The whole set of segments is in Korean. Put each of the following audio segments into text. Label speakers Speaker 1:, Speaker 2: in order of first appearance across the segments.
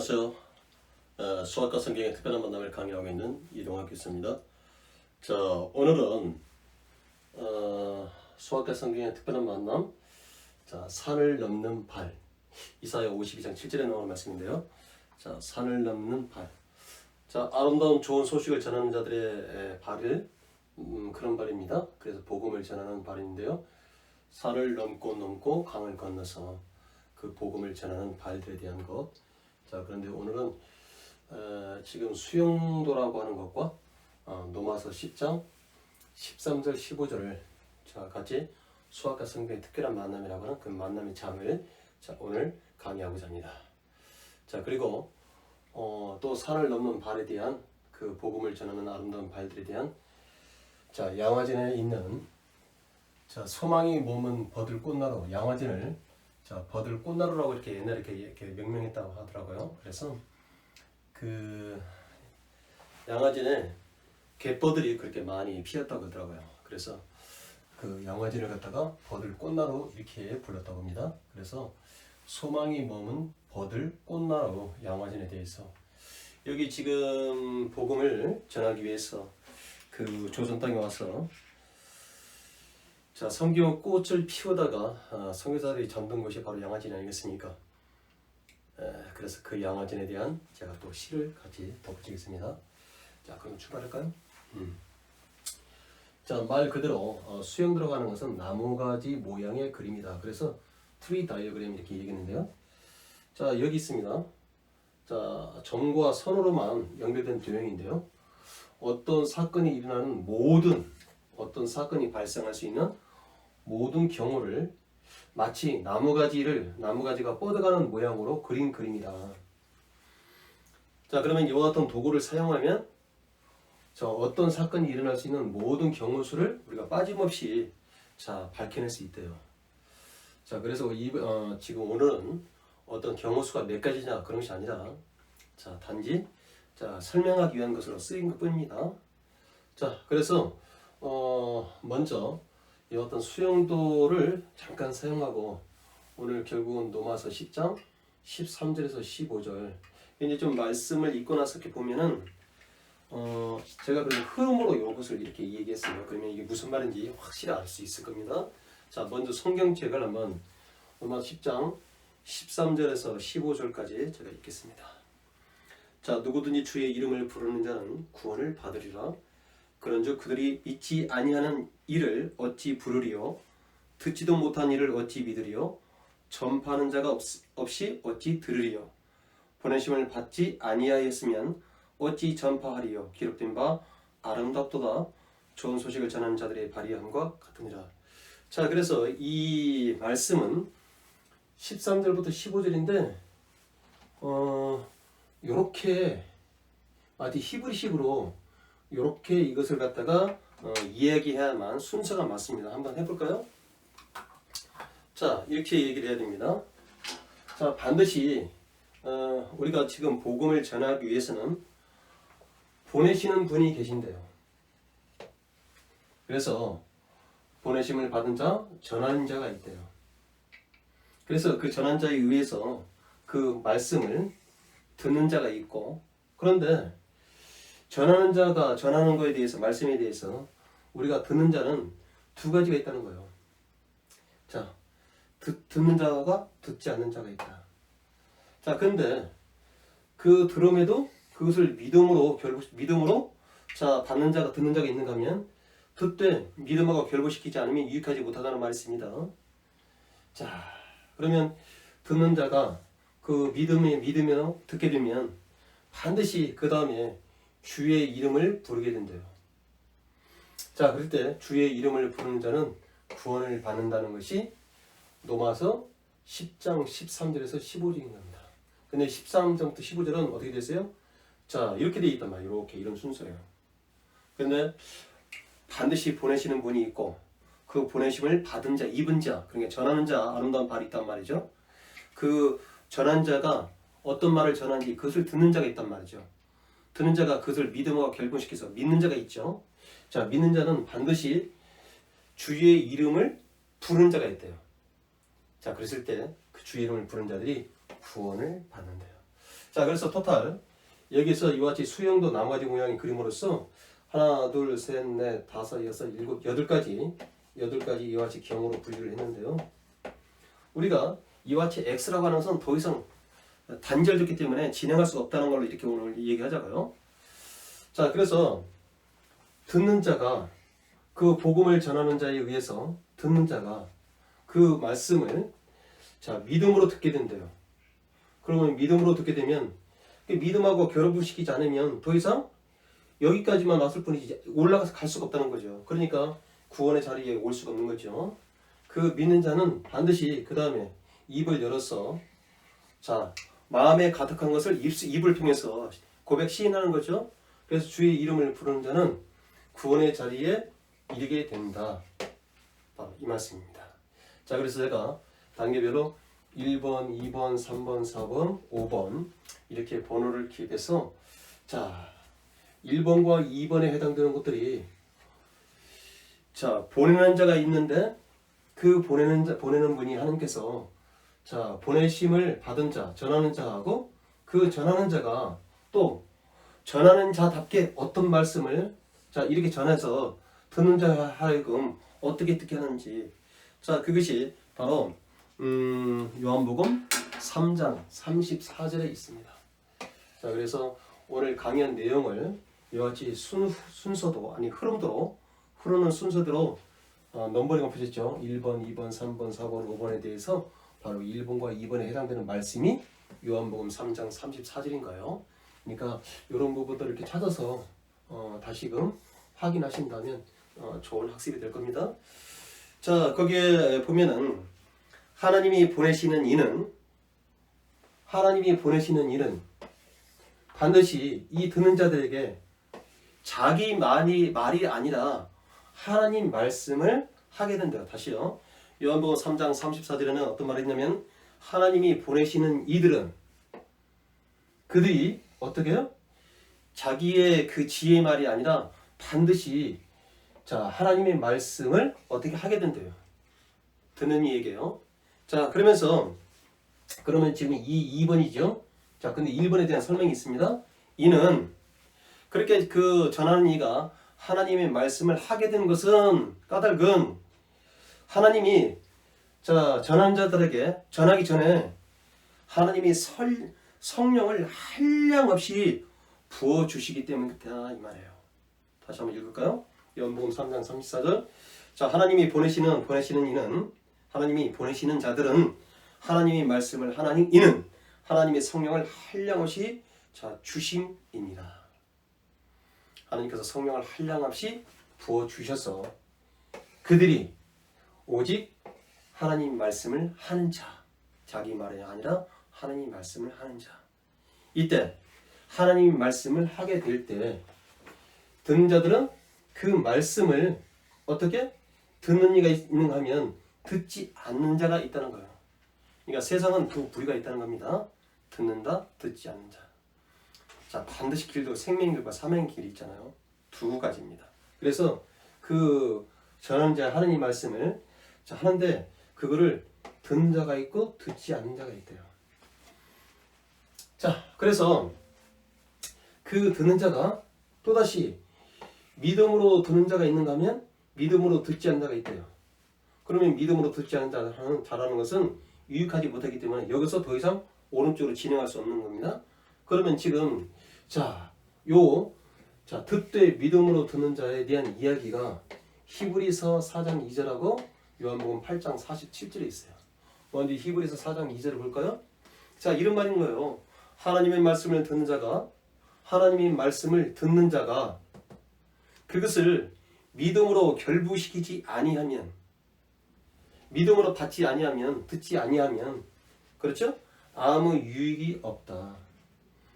Speaker 1: 안녕하세요. 수학과 성경의 특별한 만남을 강의하고 있는 이동학 교수입니다. 자, 오늘은 수학과 성경의 특별한 만남, 자, 산을 넘는 발, 이사야 52장 7절에 나오는 말씀인데요. 자, 산을 넘는 발. 자, 아름다운 좋은 소식을 전하는 자들의 발을 그런 발입니다. 그래서 복음을 전하는 발인데요. 산을 넘고 강을 건너서 그 복음을 전하는 발들에 대한 것. 자, 그런데 오늘은 지금 수용도라고 하는 것과 로마서 10장 13절 15절을 자, 같이 수학과 성경의 특별한 만남이라고 하는 그 만남의 장을 자, 오늘 강의하고자 합니다. 자, 그리고 또 산을 넘는 발에 대한 그 복음을 전하는 아름다운 발들에 대한 자, 양화진에 있는 자, 소망이 몸은 버들 꽃나루, 양화진을 자, 버들 꽃나루라고 이렇게 옛날에 이렇게 명명했다고 하더라고요. 그래서 그 양화진에 갯버들이 그렇게 많이 피었다고 하더라고요. 그래서 그 양화진을 갖다가 버들 꽃나루 이렇게 불렀다고 합니다. 그래서 소망이 머문 버들 꽃나루 양화진에 대해서 여기 지금 복음을 전하기 위해서 그 조선 땅에 와서 자, 성경 꽃을 피우다가 선교사들이 잠든 곳이 바로 양화진이 아니겠습니까? 그래서 그 양화진에 대한 제가 또 시를 같이 덧붙이겠습니다. 자, 그럼 출발할까요? 자, 말 그대로 수영 들어가는 것은 나무가지 모양의 그림이다. 그래서 트리 다이어그램 이렇게 얘기했는데요. 자, 여기 있습니다. 자, 점과 선으로만 연결된 도형인데요. 어떤 사건이 일어나는 어떤 사건이 발생할 수 있는 모든 경우를 마치 나무가지가 뻗어가는 모양으로 그린 그림이다. 자, 그러면 이와 같은 도구를 사용하면 자, 어떤 사건이 일어날 수 있는 모든 경우 수를 우리가 빠짐없이 자, 밝혀낼 수 있대요. 자, 그래서 지금 오늘은 어떤 경우 수가 몇 가지냐 그런 것이 아니라 자, 단지 자, 설명하기 위한 것으로 쓰인 것뿐입니다. 자, 그래서 먼저 이 어떤 수용도를 잠깐 사용하고 오늘 결국은 로마서 10장 13절에서 15절 이제 좀 말씀을 읽고 나서 이렇게 보면은 제가 그 흐름으로 이것을 이렇게 얘기했어요. 그러면 이게 무슨 말인지 확실히 알 수 있을 겁니다. 자, 먼저 성경책을 한번 로마서 10장 13절에서 15절까지 제가 읽겠습니다. 자, 누구든지 주의 이름을 부르는 자는 구원을 받으리라. 그런즉 그들이 믿지 아니하는 이를 어찌 부르리요? 듣지도 못한 이를 어찌 믿으리요? 전파하는 자가 없이 어찌 들으리요? 보내심을 받지 아니하였으면 어찌 전파하리요? 기록된 바 아름답도다. 좋은 소식을 전하는 자들의 발의함과 같으니라. 자, 그래서 이 말씀은 13절부터 15절인데 요렇게 아주 히브리식으로 이렇게 이것을 갖다가 이야기해야만 순서가 맞습니다. 한번 해볼까요? 자, 이렇게 얘기를 해야 됩니다. 자, 반드시 우리가 지금 복음을 전하기 위해서는 보내시는 분이 계신대요. 그래서 보내심을 받은 자, 전하는 자가 있대요. 그래서 그 전한 자에 의해서 그 말씀을 듣는 자가 있고, 그런데 전하는 자가 전하는 것에 대해서 말씀에 대해서 우리가 듣는 자는 두 가지가 있다는 거예요. 자, 듣는 자가 듣지 않는 자가 있다. 자, 근데 그 들음에도 그것을 믿음으로 자, 받는 자가 듣는 자가 있는가 하면 듣되 믿음하고 결부시키지 않으면 유익하지 못하다는 말이 있습니다. 자, 그러면 듣는 자가 그 믿으며 듣게 되면 반드시 그 다음에 주의 이름을 부르게 된대요. 자, 그럴 때 주의 이름을 부르는 자는 구원을 받는다는 것이 로마서 10장 13절에서 15절인 겁니다. 근데 13절부터 15절은 어떻게 됐어요? 자, 이렇게 돼 있단 말이에요. 이렇게 이런 순서예요. 근데 반드시 보내시는 분이 있고 그 보내심을 받은 자, 입은 자, 그러니까 전하는 자, 아름다운 발이 있단 말이죠. 그 전한 자가 어떤 말을 전하는지 그것을 듣는 자가 있단 말이죠. 듣는 자가 그것을 믿음과 결부시켜서 믿는 자가 있죠. 자, 믿는 자는 반드시 주의 이름을 부르는 자가 있대요. 자, 그랬을 때 그 주의 이름을 부르는 자들이 구원을 받는데요. 자, 그래서 토탈 여기서 이와 같이 수형도 나머지 모양의 그림으로써 하나, 둘, 셋, 넷, 다섯, 여섯, 일곱, 여덟 가지 이와 같이 경우로 분류를 했는데요. 우리가 이와 같이 X라고 하는 것은 더 이상 단절됐기 때문에 진행할 수가 없다는 걸로 이렇게 오늘 얘기하자고요. 자, 그래서 듣는 자가 그 복음을 전하는 자에 의해서 듣는 자가 그 말씀을 자 믿음으로 듣게 된대요. 그러면 믿음으로 듣게 되면 믿음하고 결합을 시키지 않으면 더 이상 여기까지만 왔을 뿐이지 올라가서 갈 수가 없다는 거죠. 그러니까 구원의 자리에 올 수가 없는 거죠. 그 믿는 자는 반드시 그 다음에 입을 열어서 자 마음에 가득한 것을 입을 통해서 고백 시인하는 거죠. 그래서 주의 이름을 부르는 자는 구원의 자리에 이르게 된다. 바로 이 말씀입니다. 자, 그래서 제가 단계별로 1번, 2번, 3번, 4번, 5번 이렇게 번호를 기입해서 자 1번과 2번에 해당되는 것들이 자 보내는 자가 있는데 그 보내는 분이 하나님께서 자 보내심을 받은 자, 전하는 자하고 그 전하는 자가 또 전하는 자답게 어떤 말씀을 자 이렇게 전해서 듣는 자 하여금 어떻게 듣게 하는지 자 그것이 바로 요한복음 3장 34절에 있습니다. 자 그래서 오늘 강의한 내용을 이와 같이 순서도 아니 흐르는 순서대로 넘버링을 펴셨죠. 1번, 2번, 3번, 4번, 5번에 대해서 바로 1번과 2번에 해당되는 말씀이 요한복음 3장 34절인가요? 그러니까 이런 부분들을 이렇게 찾아서 다시금 확인하신다면 좋은 학습이 될 겁니다. 자 거기에 보면은 하나님이 보내시는 이는 반드시 이 듣는 자들에게 자기 말이 아니라 하나님 말씀을 하게 된다. 다시요. 요한복음 3장 34절에는 어떤 말이 있냐면 하나님이 보내시는 이들은 그들이 어떻게 해요? 자기의 그 지혜의 말이 아니라 반드시 자 하나님의 말씀을 어떻게 하게 된대요. 듣는 이에게요. 자 그러면 지금 2번이죠. 자 근데 1번에 대한 설명이 있습니다. 이는 그렇게 그 전하는 이가 하나님의 말씀을 하게 된 것은 까닭은 하나님이 자 전하는 자들에게 전하기 전에 하나님이 성령을 한량없이 부어주시기 때문이다 이 말이에요. 다시 한번 읽을까요? 요한복음 3장 34절 자 하나님이 보내시는 이는 하나님이 보내시는 자들은 하나님의 말씀을 이는 하나님의 성령을 한량없이 자 주심이니라. 하나님께서 성령을 한량없이 부어주셔서 그들이 오직 하나님 말씀을 하는 자 자기 말이 아니라 하나님 말씀을 하는 자 이때 하나님 말씀을 하게 될 때 듣는 자들은 그 말씀을 어떻게 듣는 이가 있는가 하면 듣지 않는 자가 있다는 거예요. 그러니까 세상은 두 부류가 있다는 겁니다. 듣는다, 듣지 않는 자. 자, 반드시 길도 생명의 길과 사명의 길이 있잖아요. 두 가지입니다. 그래서 그 전하는 자 하나님 말씀을 자, 하는데 그거를 듣는 자가 있고 듣지 않는 자가 있대요. 자, 그래서 그 듣는 자가 또다시 믿음으로 듣는 자가 있는가 하면 믿음으로 듣지 않는 자가 있대요. 그러면 믿음으로 듣지 않는 자라는 것은 유익하지 못하기 때문에 여기서 더 이상 오른쪽으로 진행할 수 없는 겁니다. 그러면 지금 듣되 믿음으로 듣는 자에 대한 이야기가 히브리서 4장 2절하고 요한복음 8장 47절에 있어요. 먼저 히브리서 4장 2절을 볼까요? 자, 이런 말인 거예요. 하나님의 말씀을 듣는 자가 그것을 믿음으로 결부시키지 아니하면 믿음으로 받지 아니하면 듣지 아니하면 그렇죠? 아무 유익이 없다.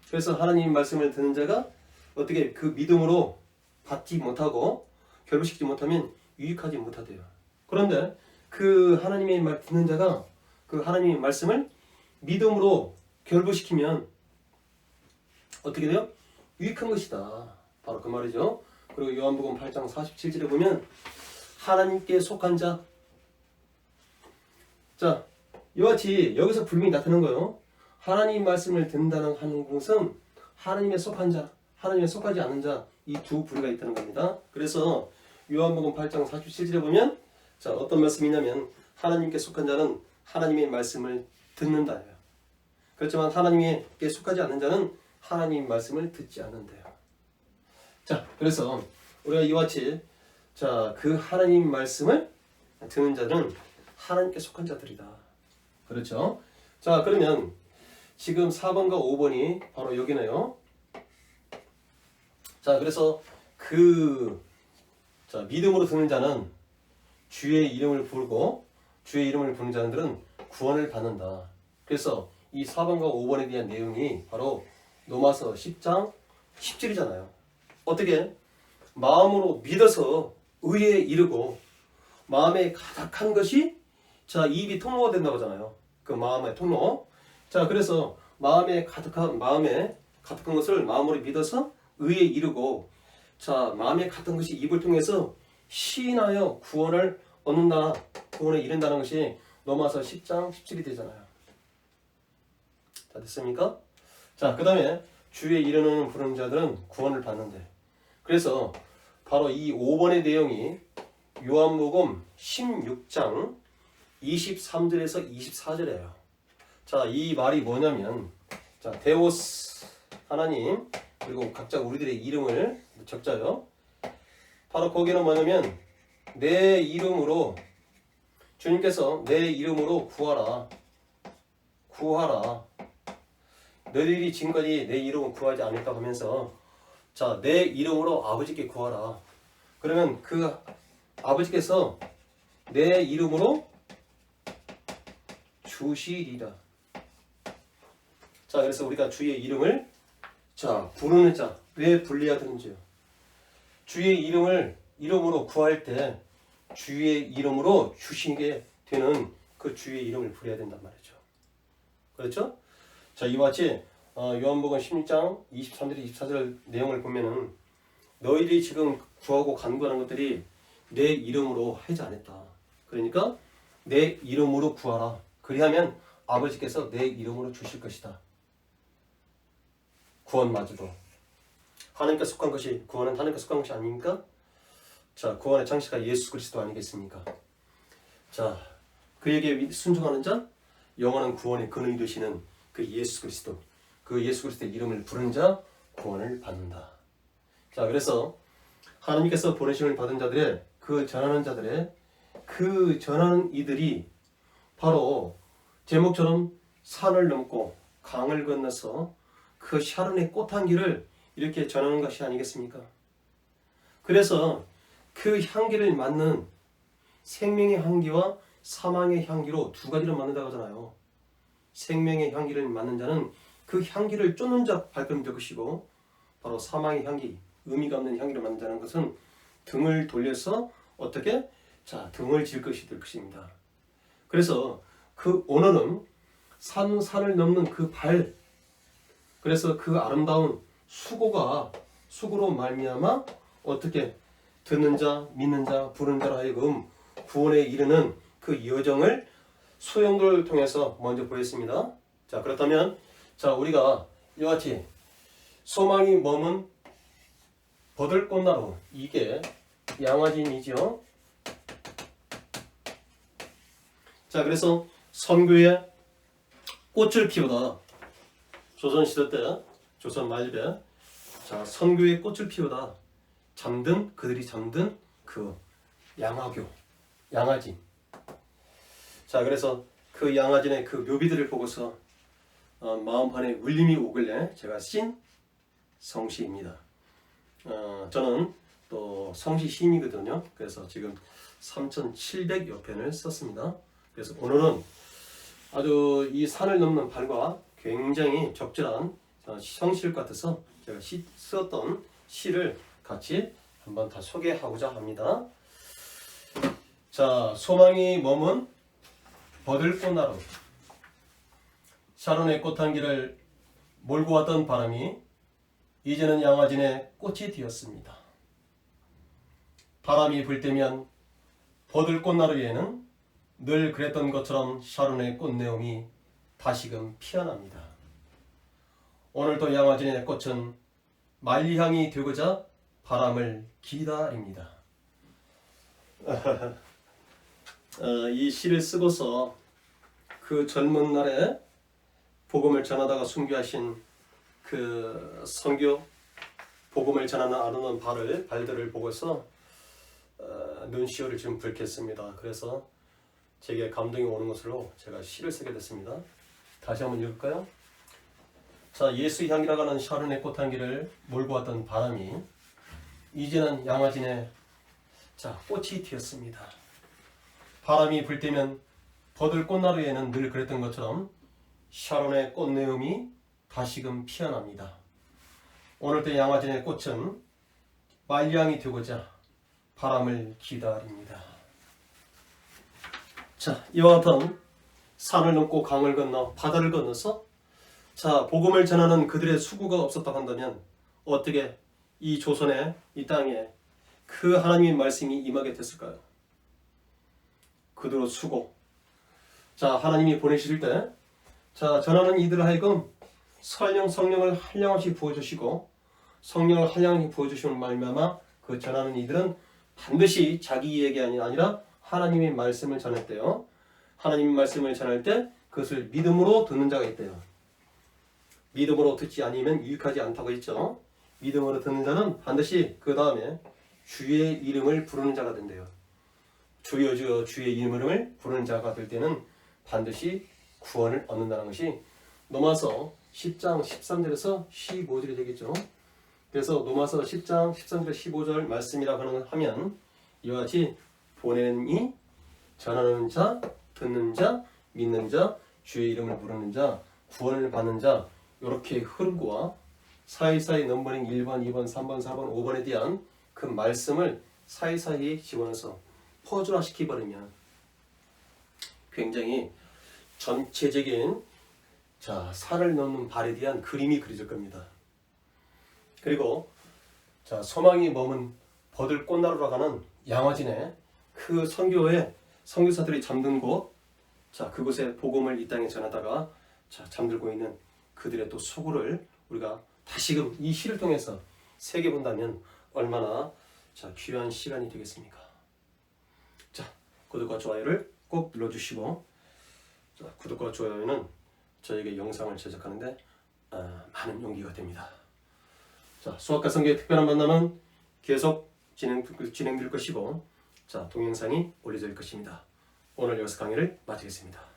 Speaker 1: 그래서 하나님 말씀을 듣는 자가 어떻게 그 믿음으로 받지 못하고 결부시키지 못하면 유익하지 못하대요. 그런데 그 하나님의 말 듣는 자가 그 하나님의 말씀을 믿음으로 결부시키면 어떻게 돼요? 유익한 것이다. 바로 그 말이죠. 그리고 요한복음 8장 47절에 보면 하나님께 속한 자 이와 같이 여기서 분명히 나타나는 거예요. 하나님 말씀을 듣는다는 하는 것은 하나님에 속한 자, 하나님에 속하지 않는 자, 이 두 부류가 있다는 겁니다. 그래서 요한복음 8장 47절에 보면 자, 어떤 말씀이냐면 하나님께 속한 자는 하나님의 말씀을 듣는다예요. 그렇지만 하나님께 속하지 않는 자는 하나님 말씀을 듣지 않는데요. 자, 그래서 우리가 이와 같이 자, 그 하나님 말씀을 듣는 자들은 하나님께 속한 자들이다. 그렇죠? 자, 그러면 지금 4번과 5번이 바로 여기네요. 자, 그래서 자, 믿음으로 듣는 자는 주의 이름을 부르고 주의 이름을 부르는 자들은 구원을 받는다. 그래서 이 4번과 5번에 대한 내용이 바로 로마서 10장 10절이잖아요. 어떻게? 마음으로 믿어서 의에 이르고 마음에 가득한 것이 자, 입이 통로가 된다고 하잖아요. 그 마음의 통로. 자, 그래서 마음에 가득한 것을 마음으로 믿어서 의에 이르고 자, 마음에 가득한 것이 입을 통해서 시인하여 구원을 얻는다. 구원에 이른다는 것이 로마서 10장 17이 되잖아요. 자, 됐습니까? 자, 그 다음에 주의 이름을 부르는 자들은 구원을 받는데 그래서 바로 이 5번의 내용이 요한복음 16장 23절에서 24절이에요. 자, 이 말이 뭐냐면 자, 데오스 하나님 그리고 각자 우리들의 이름을 적자요. 바로 거기는 뭐냐면 내 이름으로 주님께서 내 이름으로 구하라. 너희들이 지금까지 내 이름으로 구하지 않았다고 하면서 자, 내 이름으로 아버지께 구하라. 그러면 그 아버지께서 내 이름으로 주시리라. 자, 그래서 우리가 주의 이름을 자, 부르는 자, 왜 불러야 되는지요? 주의 이름으로 구할 때 주의 이름으로 주시게 되는 그 주의 이름을 부려야 된단 말이죠. 그렇죠? 자, 이와 같이 요한복음 16장 23절 24절 내용을 보면은 너희들이 지금 구하고 간구하는 것들이 내 이름으로 하지 않았다. 그러니까 내 이름으로 구하라. 그리하면 아버지께서 내 이름으로 주실 것이다. 구원마저도 하나님께 속한 것이 구원은 하나님께 속한 것이 아닙니까? 자, 구원의 창시가 예수 그리스도 아니겠습니까? 자, 그에게 순종하는 자, 영원한 구원의 근원이 되시는 그 예수 그리스도, 그 예수 그리스도의 이름을 부른 자 구원을 받는다. 자, 그래서 하나님께서 보내심을 받은 자들의 그 전하는 자들의 그 전하는 이들이 바로 제목처럼 산을 넘고 강을 건너서 그 샤론의 꽃향기를 이렇게 전하는 것이 아니겠습니까? 그래서 그 향기를 맡는 생명의 향기와 사망의 향기로 두 가지를 맡는다고 하잖아요. 생명의 향기를 맡는 자는 그 향기를 쫓는 자 발걸음이 될 것이고 바로 사망의 향기, 의미가 없는 향기를 맡는 자는 것은 등을 돌려서 어떻게? 자, 등을 질 것이 될 것입니다. 그래서 그 오늘은 산을 넘는 그 발, 그래서 그 아름다운 수고로 말미암아 어떻게 듣는 자, 믿는 자, 부르는 자로 하여금 구원에 이르는 그 여정을 소용돌을 통해서 먼저 보였습니다. 자, 그렇다면 자, 우리가 이와 같이 소망이 머문 버들꽃나루, 이게 양화진이죠. 자, 그래서 선교에 꽃을 피우다. 조선시대 때, 조선 말기에 자, 선교에 꽃을 피우다 그들이 잠든 그 양화교, 양화진. 자, 그래서 그 양화진의 그 묘비들을 보고서 마음판에 울림이 오길래 제가 쓴 성시입니다. 저는 또 성시 시인이거든요. 그래서 지금 3,700여 편을 썼습니다. 그래서 오늘은 아주 이 산을 넘는 발과 굉장히 적절한 성시일 것 같아서 제가 썼던 시를 같이 한번 다 소개하고자 합니다. 자, 소망이 머문 버들꽃나루. 샤론의 꽃향기를 몰고 왔던 바람이 이제는 양화진에 꽃이 되었습니다. 바람이 불 때면 버들꽃나루에는 늘 그랬던 것처럼 샤론의 꽃내음이 다시금 피어납니다. 오늘도 양화진의 꽃은 만리향이 되고자 바람을 기다립니다. 이 시를 쓰고서 그 젊은 날에 복음을 전하다가 순교하신 그 선교 복음을 전하는 아름다운 발들을 보고서 눈시울을 지금 붉혔습니다. 그래서 제게 감동이 오는 것으로 제가 시를 쓰게 됐습니다. 다시 한번 읽을까요? 자, 예수 향기라고 하는 샤론의 꽃향기를 몰고 왔던 바람이 이제는 양화진에 꽃이 튀었습니다. 바람이 불 때면 버들 꽃나루에는 늘 그랬던 것처럼 샤론의 꽃내음이 다시금 피어납니다. 오늘도 양화진의 꽃은 만리향이 되고자 바람을 기다립니다. 자, 이와 같은 산을 넘고 강을 건너 바다를 건너서 복음을 전하는 그들의 수고가 없었다고 한다면 어떻게 이 조선에 이 땅에 그 하나님의 말씀이 임하게 됐을까요? 그대로 수고. 하나님이 보내실 때 전하는 이들을 하여금 성령을 한량없이 부어주시고 성령을 한량없이 부어주시는 말미암아 그 전하는 이들은 반드시 자기 이야기 아니라 하나님의 말씀을 전했대요. 하나님의 말씀을 전할 때 그것을 믿음으로 듣는 자가 있대요. 믿음으로 듣지 아니면 유익하지 않다고 했죠. 믿음으로 듣는 자는 반드시 그 다음에 주의 이름을 부르는 자가 된대요. 주여 주여 주의 이름을 부르는 자가 될 때는 반드시 구원을 얻는다는 것이 로마서 10장 13절에서 15절이 되겠죠. 그래서 로마서 10장 13절 15절 말씀이라고 하면 이와 같이 보내는 이, 전하는 자, 듣는 자, 믿는 자, 주의 이름을 부르는 자, 구원을 받는 자, 이렇게 흐름과 사이사이 넘버링 1번, 2번, 3번, 4번, 5번에 대한 그 말씀을 사이사이 집어넣어서 퍼즐화 시키버리면 굉장히 전체적인 산을 넘는 발에 대한 그림이 그려질 겁니다. 그리고 소망이 머문 버들 꽃나루라고 하는 양화진에 그 선교사들이 잠든 곳, 그곳에 복음을 이 땅에 전하다가 잠들고 있는 그들의 또 수고를 우리가 다시금 이 시를 통해서 새겨본다면 얼마나 귀한 시간이 되겠습니까? 구독과 좋아요를 꼭 눌러주시고, 구독과 좋아요는 저에게 영상을 제작하는데 많은 용기가 됩니다. 수학과 성경의 특별한 만남은 계속 진행될 것이고 동영상이 올려질 것입니다. 오늘 여기서 강의를 마치겠습니다.